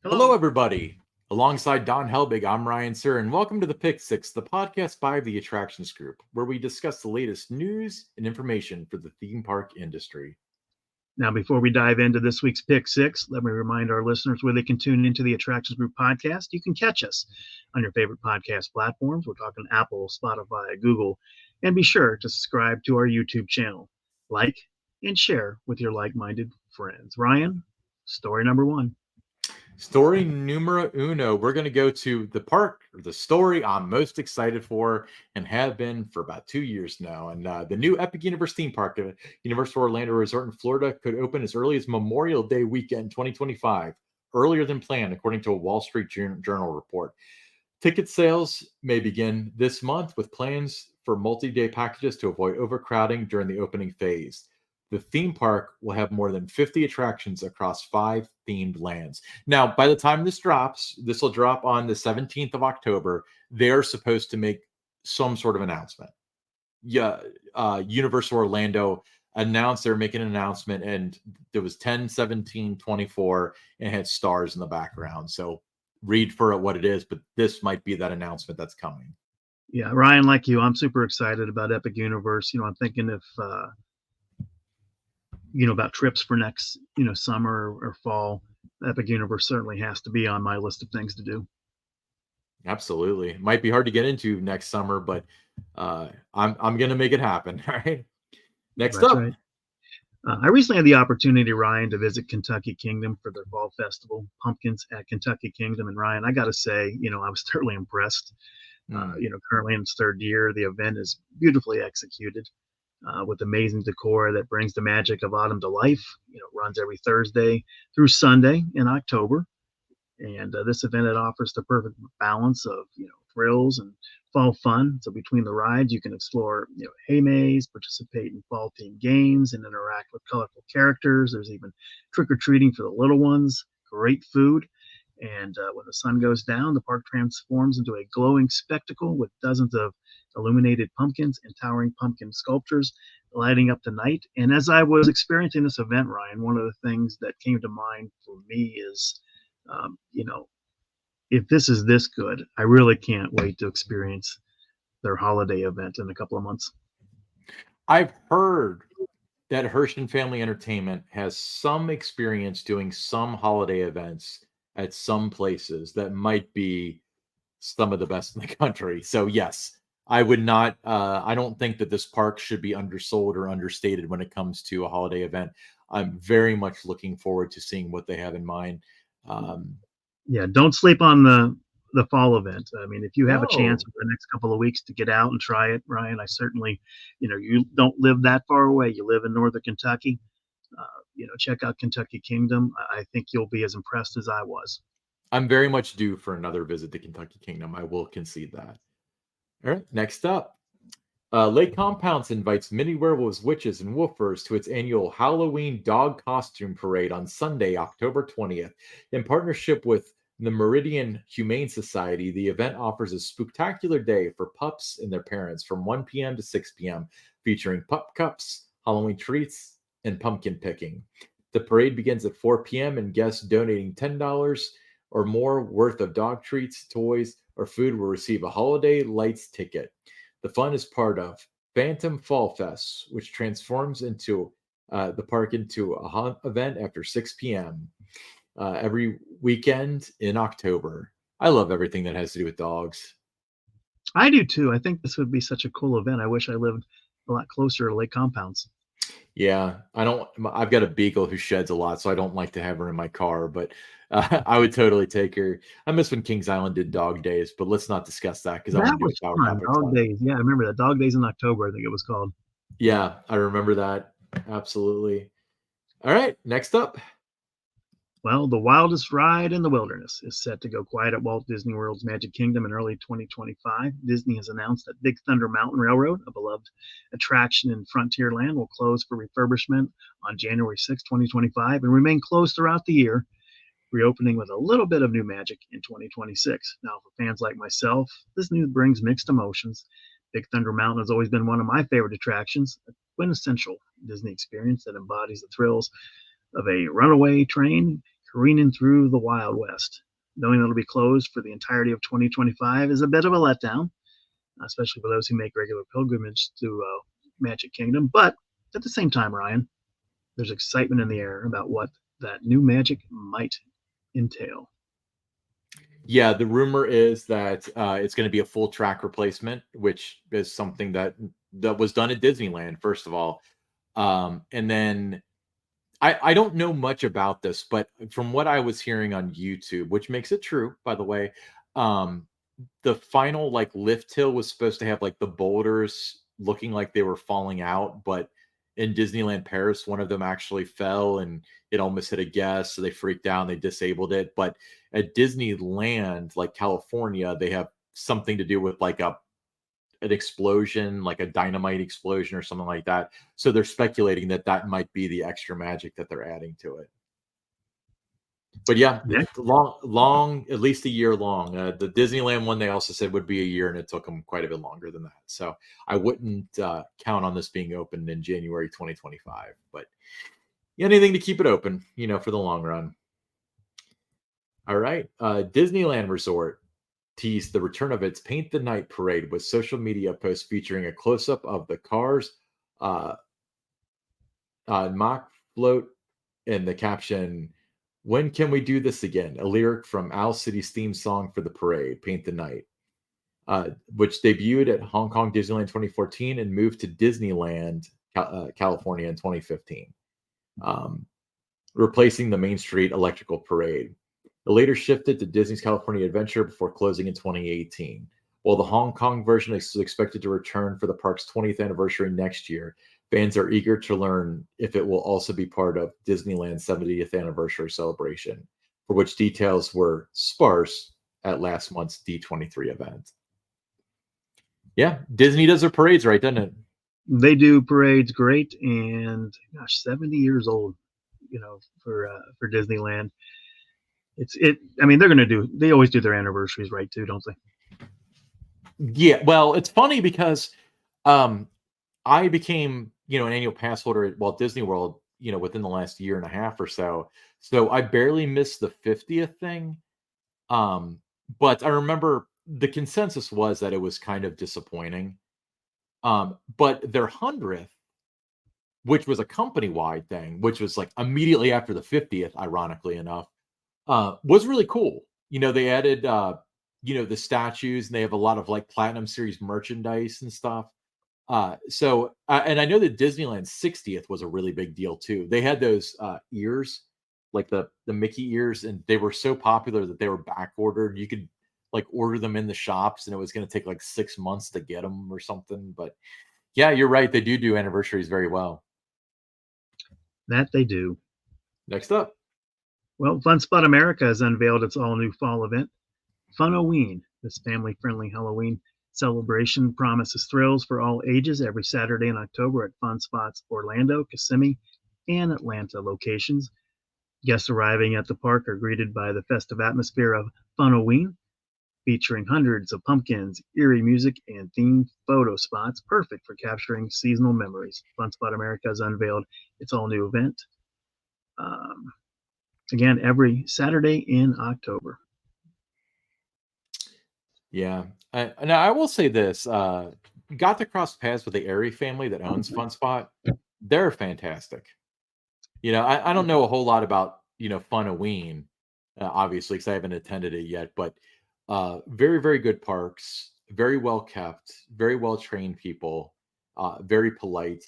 Hello, everybody. Alongside Don Helbig, I'm Ryan Sir, and welcome to the Pick Six, the podcast by the Attractions Group, where we discuss the latest news and information for the theme park industry. Now, before we dive into this week's Pick Six, let me remind our listeners where they can tune into the Attractions Group podcast. You can catch us on your favorite podcast platforms. We're talking Apple, Spotify, Google, and be sure to subscribe to our YouTube channel. Like and share with your like-minded friends. Ryan, story number one. Story numero uno. We're going to go to the park, or the story I'm most excited for and have been for about 2 years now. And the new Epic Universe theme park at Universal Orlando Resort in Florida could open as early as Memorial Day weekend 2025, earlier than planned, according to a Wall Street Journal report. Ticket sales may begin this month with plans for multi-day packages to avoid overcrowding during the opening phase. The theme park will have more than 50 attractions across 5 themed lands. Now, by the time this drops, this will drop on the 17th of October. They're supposed to make some sort of announcement. Yeah, Universal Orlando announced they're making an announcement, and there was 10/17/24 and had stars in the background. So read for it what it is, but this might be that announcement that's coming. Yeah, Ryan, like you, I'm super excited about Epic Universe. I'm thinking if about trips for next, summer or fall. Epic Universe certainly has to be on my list of things to do. Absolutely. It might be hard to get into next summer, but I'm going to make it happen. All right. Next That's up. Right. I recently had the opportunity, Ryan, to visit Kentucky Kingdom for their fall festival, Pumpkins at Kentucky Kingdom. And Ryan, I got to say, I was thoroughly impressed. Currently in its third year, the event is beautifully executed. With amazing decor that brings the magic of autumn to life. Runs every Thursday through Sunday in October. And this event, it offers the perfect balance of, thrills and fall fun. So between the rides, you can explore, hay maze, participate in fall themed games, and interact with colorful characters. There's even trick-or-treating for the little ones, great food. And when the sun goes down, the park transforms into a glowing spectacle with dozens of illuminated pumpkins and towering pumpkin sculptures lighting up the night. And as I was experiencing this event, Ryan, one of the things that came to mind for me is, if this is this good, I really can't wait to experience their holiday event in a couple of months. I've heard that Hirsch and Family Entertainment has some experience doing some holiday events at some places that might be some of the best in the country. So yes, I would not, I don't think that this park should be undersold or understated when it comes to a holiday event. I'm very much looking forward to seeing what they have in mind. Yeah, don't sleep on the fall event. I mean, if you have a chance for the next couple of weeks to get out and try it, Ryan, I certainly, you don't live that far away. You live in northern Kentucky. Check out Kentucky Kingdom. I think you'll be as impressed as I was. I'm very much due for another visit to Kentucky Kingdom. I will concede that. All right, next up. Lake Compounce invites mini werewolves, witches, and woofers to its annual Halloween dog costume parade on Sunday, October 20th. In partnership with the Meridian Humane Society, the event offers a spectacular day for pups and their parents from 1 p.m. to 6 p.m., featuring pup cups, Halloween treats, and pumpkin picking. The parade begins at 4 p.m., and guests donating $10 or more worth of dog treats, toys, or food will receive a holiday lights ticket. The fun is part of Phantom Fall Fest, which transforms into the park into a haunt event after 6 p.m. Every weekend in October. I love everything that has to do with dogs. I do too. I think this would be such a cool event. I wish I lived a lot closer to Lake Compounce. Yeah, I've got a beagle who sheds a lot, so I don't like to have her in my car, but I would totally take her. I miss when Kings Island did dog days, but let's not discuss that because I want to do a power topic. Dog days. Yeah, I remember that. Dog days in October, I think it was called. Yeah, I remember that. Absolutely. All right, next up. Well, the wildest ride in the wilderness is set to go quiet at Walt Disney World's Magic Kingdom in early 2025. Disney has announced that Big Thunder Mountain Railroad, a beloved attraction in Frontierland, will close for refurbishment on January 6, 2025, and remain closed throughout the year, reopening with a little bit of new magic in 2026. Now, for fans like myself, this news brings mixed emotions. Big Thunder Mountain has always been one of my favorite attractions, a quintessential Disney experience that embodies the thrills of a runaway train careening through the Wild West. Knowing it'll be closed for the entirety of 2025 is a bit of a letdown, especially for those who make regular pilgrimage to Magic Kingdom. But at the same time, Ryan, there's excitement in the air about what that new magic might entail. Yeah, the rumor is that it's going to be a full track replacement, which is something that was done at Disneyland, first of all. And then I don't know much about this, but from what I was hearing on YouTube, which makes it true, by the way, um, the final like lift hill was supposed to have like the boulders looking like they were falling out, but in Disneyland Paris, one of them actually fell and it almost hit a guest, so they freaked out and they disabled it. But at Disneyland, like California, they have something to do with like an explosion, like a dynamite explosion or something like that. So they're speculating that that might be the extra magic that they're adding to it. But yeah, it's long, at least a year long. The Disneyland one they also said would be a year, and it took them quite a bit longer than that. So I wouldn't count on this being opened in January 2025. But anything to keep it open, for the long run. All right, Disneyland Resort teased the return of its Paint the Night parade with social media posts featuring a close-up of the cars, mock float, and the caption, "When can we do this again?" A lyric from Owl City's theme song for the parade, Paint the Night, which debuted at Hong Kong Disneyland 2014 and moved to Disneyland California in 2015, replacing the Main Street Electrical Parade. It later shifted to Disney's California Adventure before closing in 2018. While the Hong Kong version is expected to return for the park's 20th anniversary next year, fans are eager to learn if it will also be part of Disneyland's 70th anniversary celebration, for which details were sparse at last month's D23 event. Yeah, Disney does their parades right, doesn't it? They do parades great, and gosh, 70 years old, for Disneyland. I mean, they always do their anniversaries right too, don't they? Yeah, well, it's funny because I became, an annual pass holder at Walt Disney World, within the last year and a half or so. So I barely missed the 50th thing. But I remember the consensus was that it was kind of disappointing. But their 100th, which was a company-wide thing, which was like immediately after the 50th, ironically enough, was really cool. They added the statues, and they have a lot of like Platinum Series merchandise and stuff. And I know that Disneyland's 60th was a really big deal too. They had those ears, like the Mickey ears, and they were so popular that they were back ordered. You could like order them in the shops, and it was going to take like 6 months to get them or something. But yeah, you're right. They do anniversaries very well. That they do. Next up. Well, Fun Spot America has unveiled its all-new fall event, Fun-O-Ween. This family-friendly Halloween celebration promises thrills for all ages every Saturday in October at Fun Spot's Orlando, Kissimmee, and Atlanta locations. Guests arriving at the park are greeted by the festive atmosphere of Fun-O-Ween, featuring hundreds of pumpkins, eerie music, and themed photo spots, perfect for capturing seasonal memories. Fun Spot America has unveiled its all-new event. Again, every Saturday in October. Yeah. Now I will say this, got to cross paths with the Airy family that owns Fun Spot. They're fantastic. I don't know a whole lot about, Fun-O-Ween, obviously, because I haven't attended it yet, but very, very good parks, very well kept, very well trained people, very polite.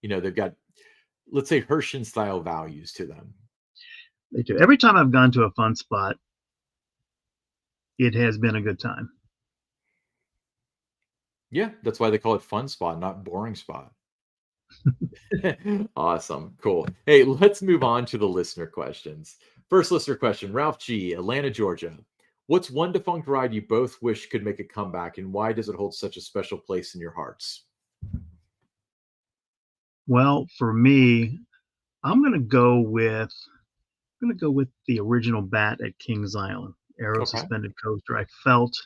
They've got, let's say, Herschend style values to them. They do. Every time I've gone to a Fun Spot, it has been a good time. Yeah, that's why they call it Fun Spot, not Boring Spot. Awesome. Cool. Hey, let's move on to the listener questions. First listener question, Ralph G., Atlanta, Georgia. What's one defunct ride you both wish could make a comeback, and why does it hold such a special place in your hearts? Well, for me, I'm going to go with the original Bat at Kings Island, Aero Suspended Coaster. I felt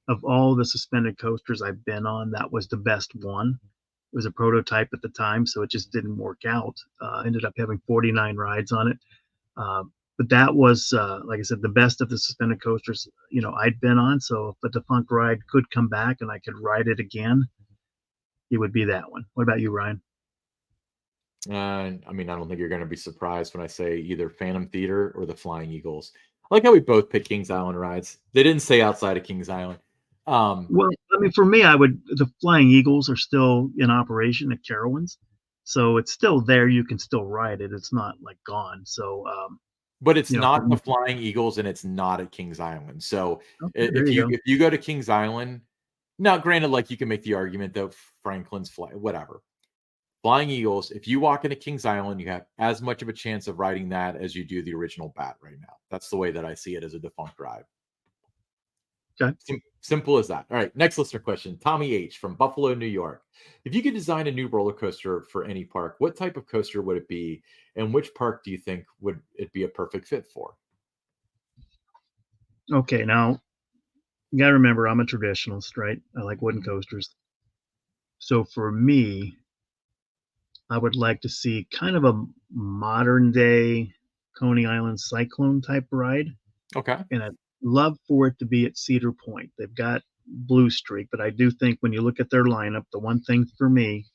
of all the suspended coasters I've been on, that was the best one. It was a prototype at the time, so it just didn't work out. Ended up having 49 rides on it. But that was, like I said, the best of the suspended coasters, I'd been on. So if the defunct ride could come back and I could ride it again, it would be that one. What about you, Ryan? I mean, I don't think you're going to be surprised when I say either Phantom Theater or the Flying Eagles. I like how we both picked Kings Island rides. They didn't say outside of Kings Island. Well, I mean, for me, the Flying Eagles are still in operation at Carowinds. So it's still there. You can still ride it. It's not like gone. So, but it's not the Flying Eagles and it's not at Kings Island. So okay, if you go to Kings Island, now granted, like you can make the argument that Franklin's whatever. Flying Eagles, if you walk into Kings Island, you have as much of a chance of riding that as you do the original Bat right now. That's the way that I see it as a defunct ride. Okay. Simple as that. All right. Next listener question. Tommy H. from Buffalo, New York. If you could design a new roller coaster for any park, what type of coaster would it be? And which park do you think would it be a perfect fit for? Okay. Now, you got to remember, I'm a traditionalist, right? I like wooden coasters. So for me, I would like to see kind of a modern day Coney Island Cyclone type ride. Okay. And I'd love for it to be at Cedar Point. They've got Blue Streak, but I do think when you look at their lineup, the one thing for me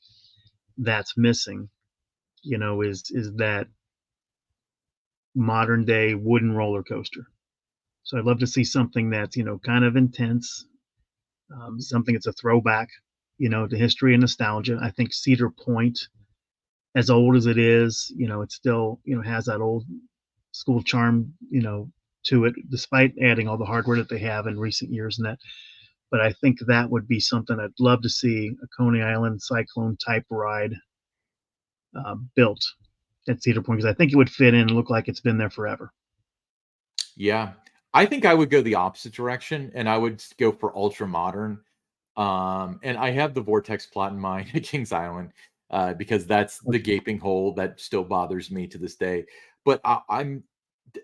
that's missing, is that modern day wooden roller coaster. So I'd love to see something that's, kind of intense, something that's a throwback, to history and nostalgia. I think Cedar Point, as old as it is, it still, has that old school charm, to it, despite adding all the hardware that they have in recent years and that. But I think that would be something I'd love to see, a Coney Island Cyclone type ride built at Cedar Point, because I think it would fit in and look like it's been there forever. Yeah. I think I would go the opposite direction and I would go for ultra modern. And I have the Vortex plot in mind at Kings Island because that's the gaping hole that still bothers me to this day. But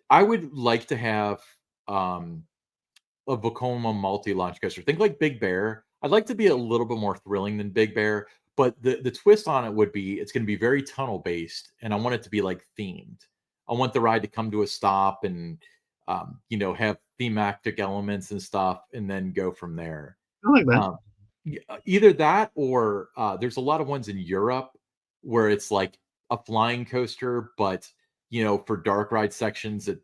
I would like to have a Vekoma multi-launch coaster. Think like Big Bear. I'd like to be a little bit more thrilling than Big Bear, but the twist on it would be it's going to be very tunnel based, and I want it to be like themed. I want the ride to come to a stop and have thematic elements and stuff, and then go from there. I like that. Either that or there's a lot of ones in Europe where it's like a flying coaster, but for dark ride sections, it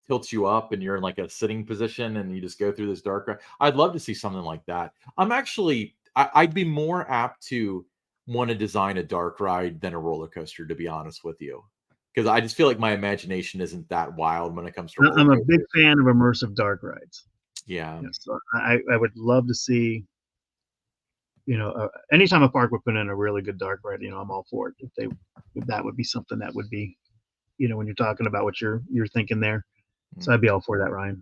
tilts you up and you're in like a sitting position and you just go through this dark ride. I'd love to see something like that. I'd be more apt to want to design a dark ride than a roller coaster, to be honest with you. Because I just feel like my imagination isn't that wild when it comes to I'm a big fan of immersive dark rides. Yeah. So I would love to see, anytime a park would put in a really good dark ride, I'm all for it. If that would be something that would be, when you're talking about what you're thinking there. So I'd be all for that, Ryan.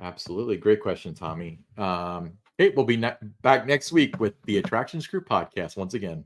Absolutely. Great question, Tommy. Hey, we'll be back next week with the Attractions Crew podcast once again.